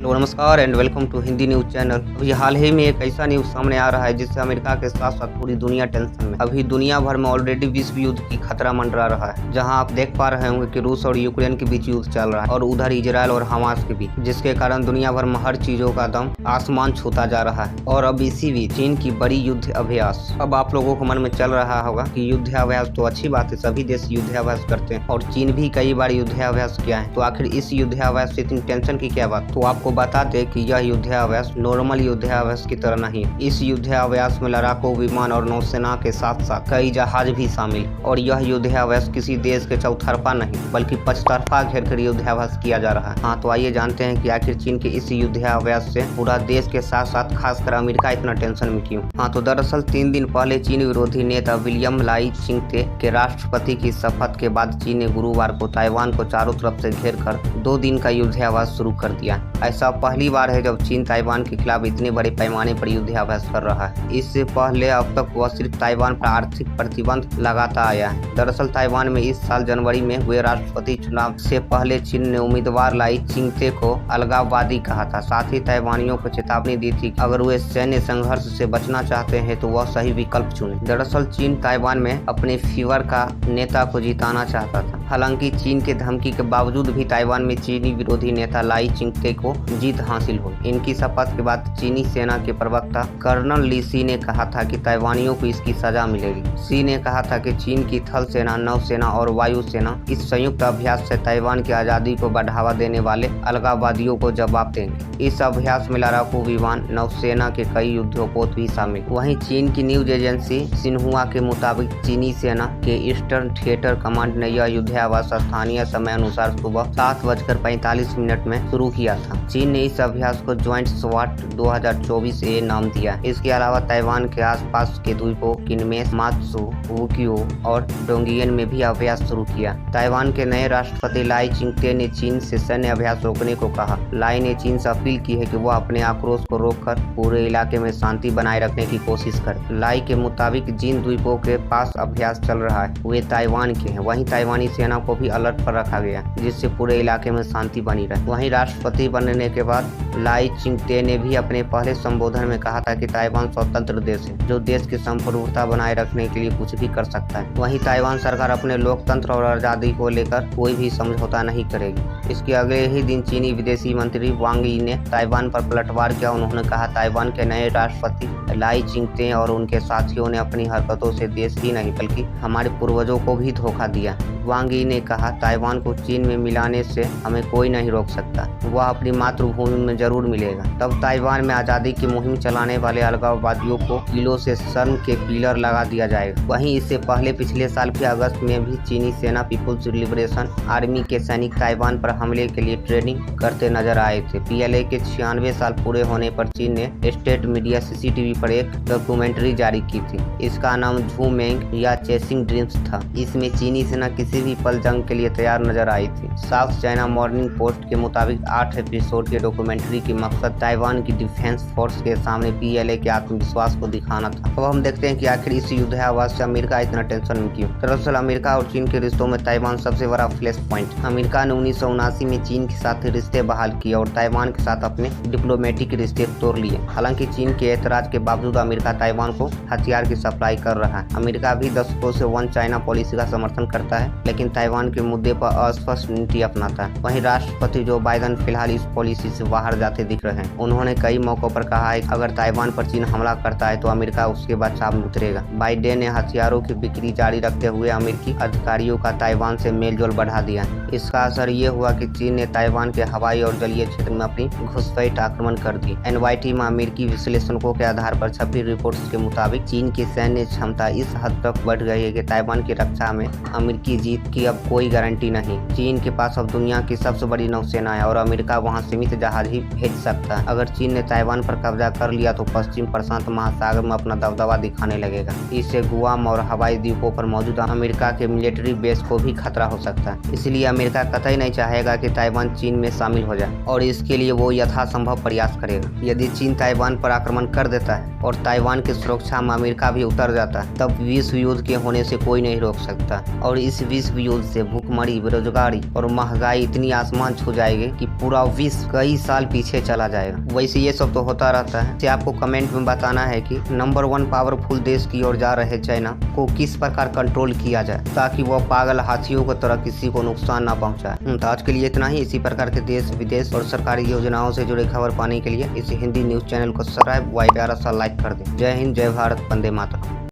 Hello नमस्कार and welcome to Hindi news channel. अभी हाल ही में एक ऐसा न्यूज़ सामने आ रहा है जिससे अमेरिका के साथ साथ पूरी दुनिया टेंशन में। अभी दुनिया भर में ऑलरेडी विश्व युद्ध की खतरा मंडरा रहा है, जहां आप देख पा रहे होंगे कि रूस और यूक्रेन के बीच युद्ध चल रहा है और उधर इजराइल और हमास के बीच, जिसके कारण दुनिया भर में हर चीजों का दम आसमान छूता जा रहा है। और अब इसी बीच चीन की बड़ी युद्ध अभ्यास। अब आप लोगों को मन में चल रहा होगा कि युद्धाभ्यास तो अच्छी बात है, सभी देश युद्धाभ्यास करते हैं और चीन भी कई बार युद्धाभ्यास किया है, तो आखिर इस युद्धाभ्यास से इतनी टेंशन की क्या बात। तो आपको बता दें कि यह युद्धाभ्यास नॉर्मल युद्धाभ्यास की तरह नहीं है। इस युद्धाभ्यास में लड़ाकू विमान और नौसेना के साथ साथ कई जहाज भी शामिल, और यह युद्धाभ्यास किसी देश के चौतरफा नहीं बल्कि पचतरफा घेर कर युद्धाभ्यास किया जा रहा है। हाँ, तो आइए जानते हैं कि आखिर चीन के इस युद्धाभ्यास से पूरा देश के साथ साथ खासकर अमेरिका इतना टेंशन में क्यों। हाँ, तो दरअसल 3 दिन पहले चीन विरोधी नेता विलियम लाई चिंगते के राष्ट्रपति की शपथ के बाद चीन ने गुरुवार को ताइवान को चारों तरफ से घेर कर 2 दिन का युद्धाभ्यास शुरू कर दिया। ऐसा पहली बार है जब चीन ताइवान के खिलाफ इतने बड़े पैमाने पर युद्धाभ्यास कर रहा है। इससे पहले अब तक वह सिर्फ ताइवान पर आर्थिक प्रतिबंध लगाता आया है। दरअसल ताइवान में इस साल जनवरी में हुए राष्ट्रपति चुनाव से पहले चीन ने उम्मीदवार लाई चिंगते को अलगाववादी कहा था। साथ ही ताइवानियों को चेतावनी दी थी कि अगर वे सैन्य संघर्ष से बचना चाहते हैं तो वह सही विकल्प चुने। दरअसल चीन ताइवान में अपने फीवर का नेता को जिताना चाहता था। हालांकि चीन के धमकी के बावजूद भी ताइवान में चीनी विरोधी नेता लाई चिंगते को जीत हासिल हुई। इनकी शपथ के बाद चीनी सेना के प्रवक्ता कर्नल ली सी ने कहा था कि ताइवानियों को इसकी सजा मिलेगी। सी ने कहा था कि चीन की थल सेना, नौसेना और वायु सेना इस संयुक्त अभ्यास से ताइवान की आज़ादी को बढ़ावा देने वाले अलगाववादियों को जवाब देंगे। इस अभ्यास में लड़ाकू विमान, नौसेना के कई युद्धपोत भी शामिल। वहीं चीन की न्यूज एजेंसी सिन्हुआ के मुताबिक चीनी सेना के ईस्टर्न थिएटर कमांड ने यह युद्धाभ्यास स्थानीय समय अनुसार सुबह 7:45 में शुरू किया था। चीन ने इस अभ्यास को ज्वाइंट स्वाट 2024 ए नाम दिया। इसके अलावा ताइवान के आसपास के द्वीपों किनमेस, मात्सु, वुक्यू और डोंगियन में भी अभ्यास शुरू किया। ताइवान के नए राष्ट्रपति लाई चिंगते ने चीन से सैन्य अभ्यास रोकने को कहा। लाई ने चीन से अपील की है कि वह अपने आक्रोश को रोककर पूरे इलाके में शांति बनाए रखने की कोशिश करे। लाई के मुताबिक जिन द्वीपों के पास अभ्यास चल रहा है वे ताइवान के हैं। वहीं ताइवानी सेना को भी अलर्ट पर रखा गया जिससे पूरे इलाके में शांति बनी रहे। वहीं राष्ट्रपति बनने के बाद लाई चिंगते ने भी अपने पहले संबोधन में कहा था कि ताइवान स्वतंत्र देश है जो देश की संप्रभुता बनाए रखने के लिए कुछ भी कर सकता है। वहीं ताइवान सरकार अपने लोकतंत्र और आजादी को लेकर कोई भी समझौता नहीं करेगी। इसके अगले ही दिन चीनी विदेशी मंत्री वांग यी ने ताइवान पर पलटवार किया। उन्होंने कहा ताइवान के नए राष्ट्रपति लाई चिंगते और उनके साथियों ने अपनी हरकतों से देश ही नहीं बल्कि हमारे पूर्वजों को भी धोखा दिया। वांग यी ने कहा ताइवान को चीन में मिलाने से हमें कोई नहीं रोक सकता, वह अपनी मातृभूमि में जरूर मिलेगा। तब ताइवान में आज़ादी की मुहिम चलाने वाले अलगाववादियों को किलों से शर्म के पिलर लगा दिया जाएगा। वहीं इससे पहले पिछले साल के अगस्त में भी चीनी सेना पीपुल्स लिबरेशन आर्मी के सैनिक ताइवान पर हमले के लिए ट्रेनिंग करते नजर आए थे। पीएलए के 96 साल पूरे होने पर चीन ने स्टेट मीडिया सीसीटीवी पर एक डॉक्यूमेंट्री जारी की थी। इसका नाम झूमेंग या चेसिंग ड्रीम्स था। इसमें चीनी सेना किसी भी पल जंग के लिए तैयार नजर आई थी। साउथ चाइना मॉर्निंग पोस्ट के मुताबिक 8 एपिसोड के डॉक्यूमेंट्री की मकसद ताइवान की डिफेंस फोर्स के सामने पीएलए के आत्मविश्वास को दिखाना था। अब हम देखते हैं कि आखिर इस युद्धाभ्यास से अमेरिका इतना टेंशन में क्यों। दरअसल अमेरिका और चीन के रिश्तों में ताइवान सबसे बड़ा फ्लैश पॉइंट। अमेरिका ने 1979 में चीन के साथ रिश्ते बहाल किए और ताइवान के साथ अपने डिप्लोमेटिक रिश्ते तोड़ लिए। हालांकि चीन के ऐतराज के बावजूद अमेरिका ताइवान को हथियार की सप्लाई कर रहा है। अमेरिका भी दशकों से वन चाइना पॉलिसी का समर्थन करता है, लेकिन ताइवान के मुद्दे पर अस्पष्ट नीति अपनाता है। वहीं राष्ट्रपति जो बाइडेन फिलहाल इस पॉलिसी से बाहर जाते दिख रहे हैं। उन्होंने कई मौकों पर कहा है कि अगर ताइवान पर चीन हमला करता है तो अमेरिका उसके बचाव में उतरेगा। बाइडेन ने हथियारों की बिक्री जारी रखते हुए अमेरिकी अधिकारियों का ताइवान से मेलजोल बढ़ा दिया। इसका असर ये हुआ कि चीन ने ताइवान के हवाई और जलीय क्षेत्र में अपनी घुसपैठ आक्रमण कर दी। एनवाईटी में अमेरिकी विश्लेषकों के आधार पर छपी रिपोर्ट्स के मुताबिक चीन की सैन्य क्षमता इस हद तक बढ़ गई है कि ताइवान की रक्षा में अमेरिकी जीत की अब कोई गारंटी नहीं। चीन के पास अब दुनिया की सबसे बड़ी नौसेना है और अमेरिका वहां सीमित जहाज ही भेज सकता है। अगर चीन ने ताइवान पर कब्जा कर लिया तो पश्चिम प्रशांत महासागर में अपना दबदबा दिखाने लगेगा। इससे गुआम और हवाई द्वीपों पर मौजूद अमेरिका के मिलिट्री बेस को भी खतरा हो सकता है। इसलिए अमेरिका कतई नहीं चाहेगा कि ताइवान चीन में शामिल हो जाए और इसके लिए वो यथासंभव प्रयास करेगा। यदि चीन ताइवान पर आक्रमण कर देता है और ताइवान की सुरक्षा में अमेरिका भी उतर जाता है, तब विश्व युद्ध के होने से कोई नहीं रोक सकता और इस विश्व युद्ध से भूखमरी, बेरोजगारी और महंगाई इतनी आसमान छू जाएगी कि पूरा विश्व कई साल पीछे चला जाएगा। वैसे ये सब तो होता रहता है। आपको कमेंट में बताना है कि नंबर 1 पावरफुल देश की ओर जा रहे चाइना को किस प्रकार कंट्रोल किया जाए ताकि वह पागल हाथियों की तरह किसी को नुकसान ना पहुंचाए। तो आज के लिए इतना ही। इसी प्रकार के देश विदेश और सरकारी योजनाओं से जुड़े खबर पाने के लिए इस हिंदी न्यूज चैनल को सब्सक्राइब व प्यारा सा लाइक कर दें। जय हिंद, जय भारत, वंदे मातरम।